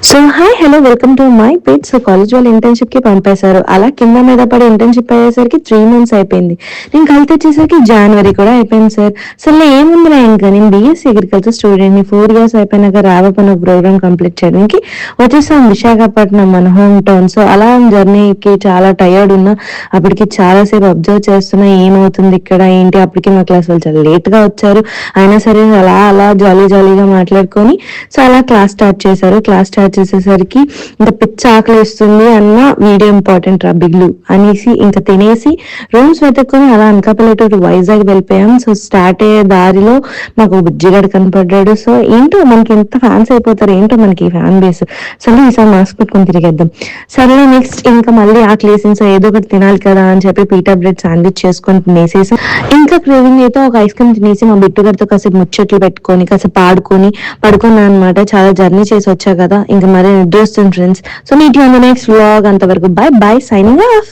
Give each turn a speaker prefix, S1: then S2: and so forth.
S1: So hi hello welcome to my page. So college వాళ్ళు internship కి పంపేశారు. అలా కింద మీద పడి ఇంటర్న్షిప్ అయ్యేసరికి 3 months అయిపోయింది. నేను కలిసి వచ్చేసరికి జనవరి కూడా అయిపోయింది సార్. అసలు ఏముందిలే, ఇంకా నేను బీఎస్సీ అగ్రికల్చర్ స్టూడెంట్ ని 4 years అయిపోయినాక రావపన్న ప్రోగ్రామ్ కంప్లీట్ చేయడానికి వచ్చేసాం విశాఖపట్నం, మన హోమ్ టౌన్. సో అలా జర్నీకి చాలా టైర్డ్ ఉన్నా, అప్పటికి చాలాసేపు అబ్జర్వ్ చేస్తున్నా ఏమవుతుంది ఇక్కడ ఏంటి. అప్పటికి మా క్లాస్ వాళ్ళు చాలా లేట్ గా వచ్చారు. అయినా సరే అలా అలా జాలీగా మాట్లాడుకొని సో అలా క్లాస్ స్టార్ట్ చేశారు. క్లాస్ స్టార్ట్ చేసేసరికి ఇంకా పిచ్చ ఆకలిస్తుంది అన్న వీడియో ఇంపార్టెంట్ రా బిగ్లు అనేసి ఇంకా తినేసి రూమ్స్ వెతుక్కొని అలా అనకాపల్లి టు వైజాగ్ వెళ్ళిపోయాం. సో స్టార్ట్ అయ్యే దారిలో మాకు బుజ్జిగాడు కనపడ్డాడు. సో ఏంటో మనకి ఎంత ఫ్యాన్స్ అయిపోతారు ఏంటో మనకి ఫ్యాన్ బేస్. సరే ఈసారి మాస్క్ పెట్టుకొని తిరిగేద్దాం. సరే నెక్స్ట్ ఇంకా మళ్ళీ ఆకలేసింది. సో ఏదో ఒకటి తినాలి కదా అని చెప్పి పీటా బ్రెడ్ శాండ్విచ్ చేసుకొని తినేసేసి ఇంకా క్రేవింగ్ అయితే ఒక ఐస్ క్రీమ్ తినేసి మా బిట్టుగారితో కాసేపు ముచ్చట్లు పెట్టుకొని కాసేపు ఆడుకొని పడుకున్నాను అనమాట. చాలా జర్నీ చేసి వచ్చా కదా, ఇంకా మరి నిద్ర వస్తుంది friends. So meet you on the next vlog. అంతవరకు బై బై, సైనింగ్ ఆఫ్.